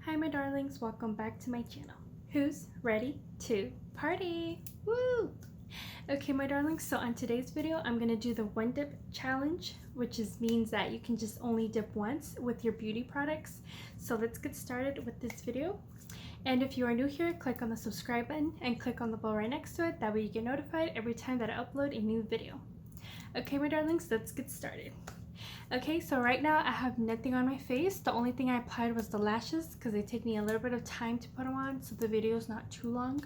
Hi my darlings, welcome back to my channel. Who's ready to party? Woo! Okay my darlings, so on today's video I'm gonna do the one dip challenge, which means that you can just only dip once with your beauty products. So let's get started with this video. And if you are new here, click on the subscribe button and click on the bell right next to it. That way you get notified every time that I upload a new video. Okay my darlings, let's get started. Okay, so right now I have nothing on my face. The only thing I applied was the lashes because they take me a little bit of time to put them on, so the video is not too long.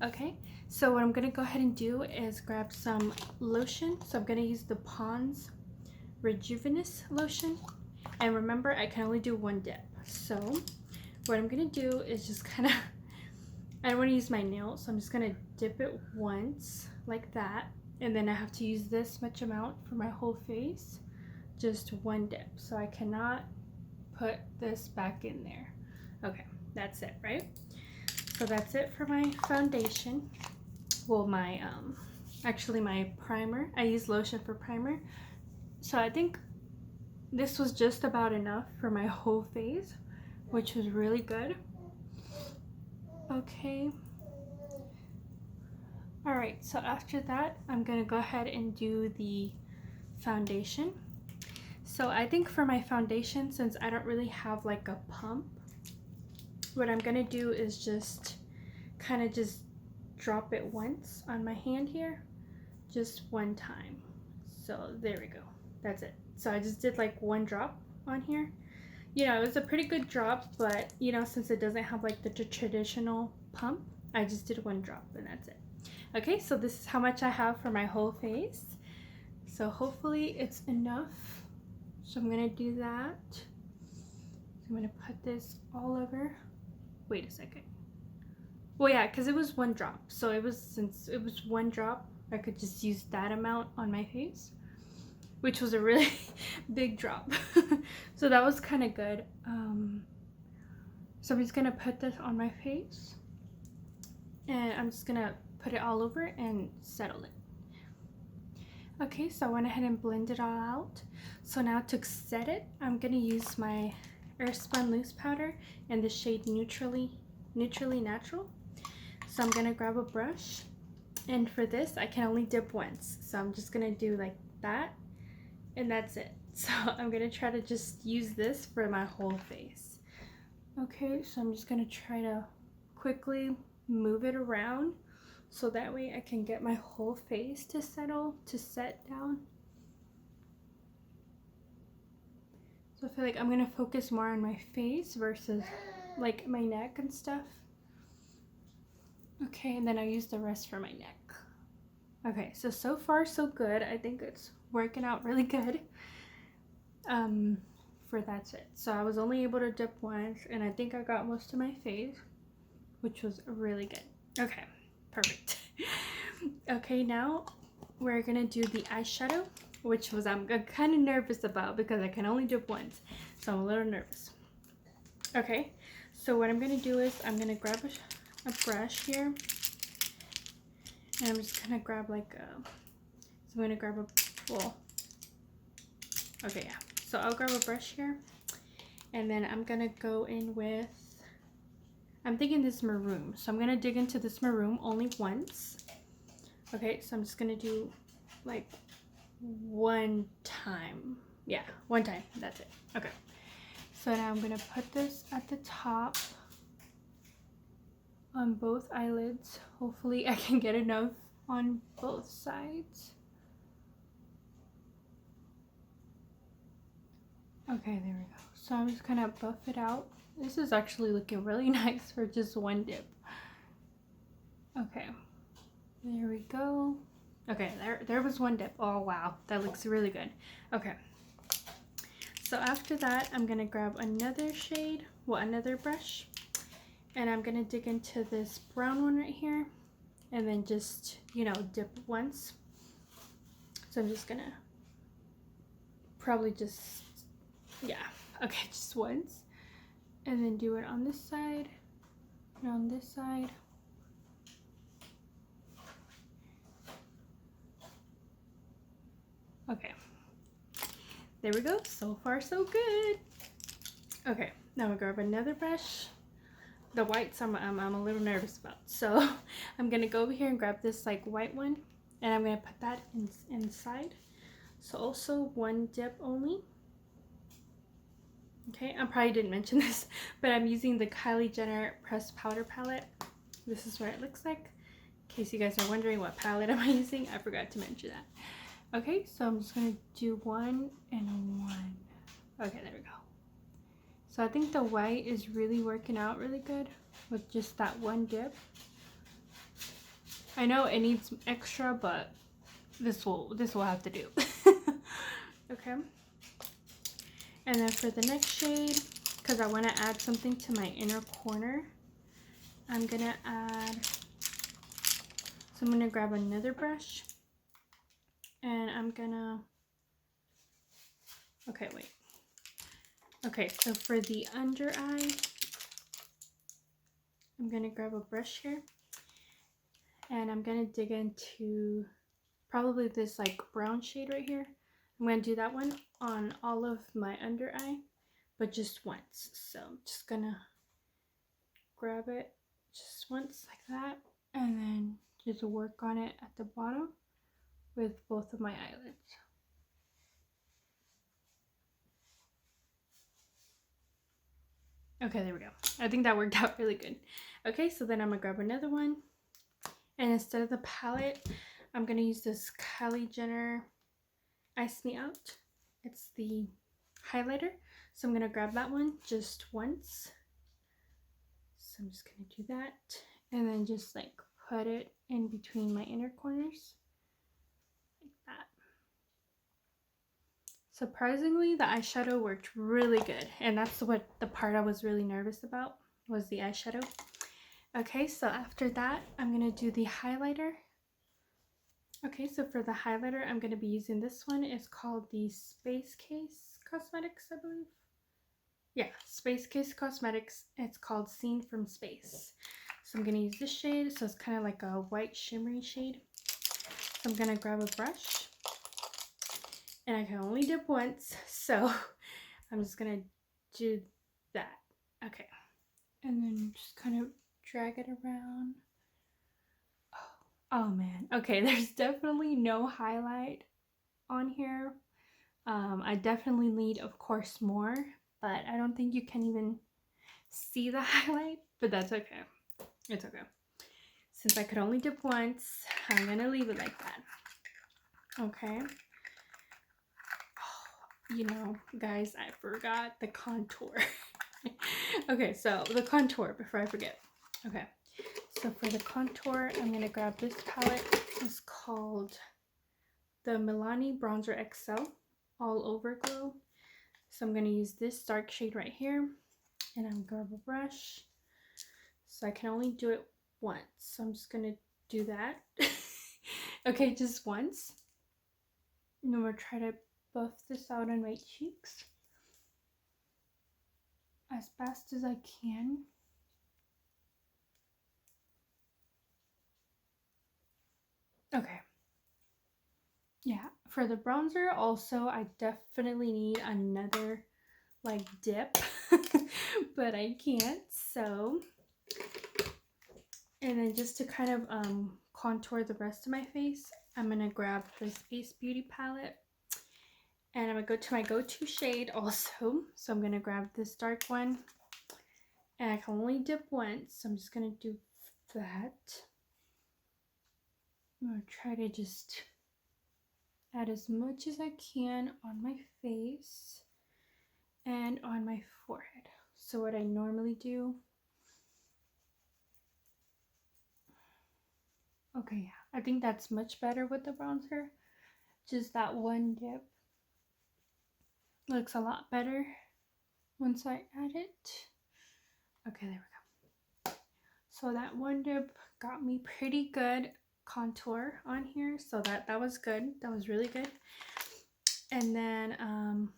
Okay, so what I'm gonna go ahead and do is grab some lotion. So I'm gonna use the Pond's Rejuveness lotion, and remember I can only do one dip. So what I'm gonna do is just kind of, I don't want to use my nail, so I'm just gonna dip it once like that, and then I have to use this much amount for my whole face. Just one dip, so I cannot put this back in there. Okay, that's it, right? So that's it for my foundation. Well, my actually my primer. I use lotion for primer, so I think this was just about enough for my whole face, which was really good. Okay, all right, so after that I'm gonna go ahead and do the foundation. So I think for my foundation, since I don't really have like a pump, what I'm gonna do is just kind of just drop it once on my hand here, just one time. So there we go, that's it. So I just did like one drop on here. You know, it was a pretty good drop, but you know, since it doesn't have like the traditional pump, I just did one drop and that's it. Okay, so this is how much I have for my whole face. So hopefully it's enough. So I'm gonna do that. So I'm gonna put this all over. Wait a second. Well, yeah, because it was one drop. So it was, since it was one drop, I could just use that amount on my face, which was a really big drop. So that was kind of good. So I'm just gonna put this on my face, and I'm just gonna put it all over and settle it. Okay, so I went ahead and blended it all out. So now to set it, I'm gonna use my Airspun loose powder in the shade Neutrally Natural. So I'm gonna grab a brush, and for this I can only dip once. So I'm just gonna do like that, and that's it. So I'm gonna try to just use this for my whole face. Okay, so I'm just gonna try to quickly move it around, so that way I can get my whole face to set down. So I feel like I'm gonna focus more on my face versus like my neck and stuff. Okay, and then I use the rest for my neck. Okay, so far so good. I think it's working out really good. For that's it. So I was only able to dip once, and I think I got most of my face, which was really good. Okay. Perfect. Okay, now we're gonna do the eyeshadow, which was I'm kind of nervous about because I can only dip once, so I'm a little nervous. Okay, so what I'm gonna do is I'm gonna grab a brush here, and I'm just gonna grab like a, so I'm gonna grab a, well, okay, yeah, so I'll grab a brush here, and then I'm gonna go in with, I'm thinking this maroon, so I'm gonna dig into this maroon only once. Okay, so I'm just gonna do like one time. Yeah, one time, that's it. Okay, so now I'm gonna put this at the top on both eyelids. Hopefully I can get enough on both sides. Okay, there we go. So I'm just gonna buff it out. This is actually looking really nice for just one dip. Okay, there we go. Okay, there was one dip. Oh wow, that looks really good. Okay, so after that I'm gonna grab another shade, well, another brush, and I'm gonna dig into this brown one right here, and then just, you know, dip once. So I'm just gonna probably just, yeah, okay, just once, and then do it on this side and on this side. Okay, there we go. So far so good. Okay, Now I'll grab another brush. The whites I'm a little nervous about, so I'm gonna go over here and grab this like white one, and I'm gonna put that inside. So also one dip only. Okay, I probably didn't mention this, but I'm using the Kylie Jenner pressed powder palette. This is what it looks like. In case you guys are wondering what palette am I using, I forgot to mention that. Okay, so I'm just gonna do one and one. Okay, there we go. So I think the white is really working out really good with just that one dip. I know it needs extra, but this will have to do. Okay. And then for the next shade, because I want to add something to my inner corner, I'm gonna add. So I'm gonna grab another brush, and I'm gonna. Okay, wait. Okay, so for the under eye, I'm gonna grab a brush here, and I'm gonna dig into probably this like brown shade right here. I'm gonna do that one on all of my under eye, but just once. So I'm just gonna grab it just once like that, and then just work on it at the bottom with both of my eyelids. Okay, there we go. I think that worked out really good. Okay, so then I'm gonna grab another one, and instead of the palette, I'm gonna use this Kylie Jenner Ice Me Out. It's the highlighter, so I'm gonna grab that one just once. So I'm just gonna do that, and then just like put it in between my inner corners like that. Surprisingly, the eyeshadow worked really good, and that's what the part I was really nervous about, was the eyeshadow. Okay, so after that, I'm gonna do the highlighter. Okay, so for the highlighter, I'm gonna be using this one. It's called the Space Case Cosmetics, I believe. Yeah, Space Case Cosmetics. It's called Seen from Space. So I'm gonna use this shade. So it's kind of like a white shimmery shade. So I'm gonna grab a brush, and I can only dip once, so I'm just gonna do that. Okay, and then just kind of drag it around. Oh man, okay, there's definitely no highlight on here. I definitely need, of course, more, but I don't think you can even see the highlight, but that's okay. It's okay. Since I could only dip once, I'm gonna leave it like that. Okay. Oh, you know, guys, I forgot the contour. Okay, so the contour before I forget. Okay, so for the contour, I'm gonna grab this palette. It's called the Milani Bronzer XL All Over Glow. So I'm gonna use this dark shade right here, and I'm gonna grab a brush. So I can only do it once, so I'm just gonna do that. Okay, just once. And I'm gonna try to buff this out on my cheeks as fast as I can. Okay. Yeah, for the bronzer also, I definitely need another like dip, but I can't, so. And then just to kind of contour the rest of my face, I'm gonna grab this Ace Beauty palette, and I'm gonna go to my go-to shade also. So I'm gonna grab this dark one, and I can only dip once, so I'm just gonna do that. I'm gonna try to just add as much as I can on my face and on my forehead. So what I normally do. Okay, yeah, I think that's much better with the bronzer. Just that one dip looks a lot better once I add it. Okay, there we go. So that one dip got me pretty good contour on here, so that was good. That was really good. And then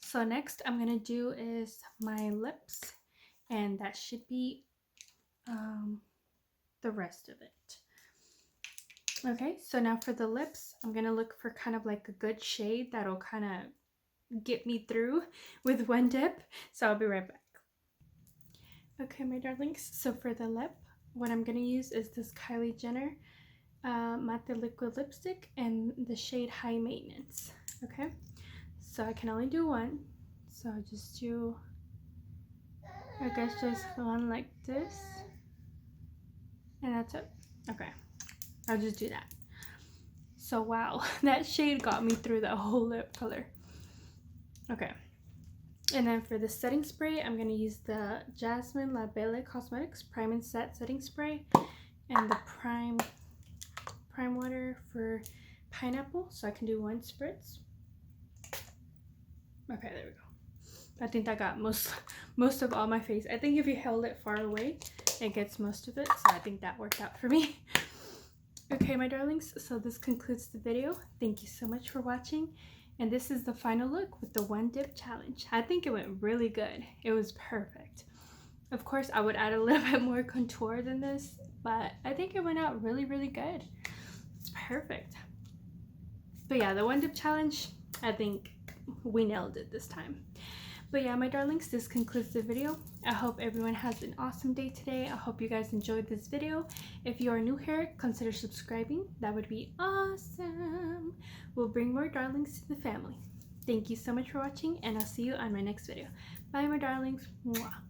so next I'm gonna do is my lips, and that should be the rest of it. Okay, so now for the lips, I'm gonna look for kind of like a good shade that'll kind of get me through with one dip. So I'll be right back. Okay, my darlings, so for the lip, what I'm going to use is this Kylie Jenner matte liquid lipstick and the shade High Maintenance. Okay, so I can only do one, so I'll just do, I guess, just one like this, and that's it. Okay, I'll just do that. So wow, that shade got me through the whole lip color. Okay, and then for the setting spray, I'm going to use the Jasmine La Belle Cosmetics Prime and Set Setting Spray and the Prime Water for Pineapple, so I can do one spritz. Okay, there we go. I think that got most of all my face. I think if you held it far away, it gets most of it, so I think that worked out for me. Okay, my darlings, so this concludes the video. Thank you so much for watching. And this is the final look with the one dip challenge. I think it went really good. It was perfect. Of course, I would add a little bit more contour than this, but I think it went out really, really good. It's perfect. But yeah, the one dip challenge, I think we nailed it this time. But yeah, my darlings, this concludes the video. I hope everyone has an awesome day today. I hope you guys enjoyed this video. If you are new here, consider subscribing. That would be awesome. We'll bring more darlings to the family. Thank you so much for watching, and I'll see you on my next video. Bye, my darlings. Mwah.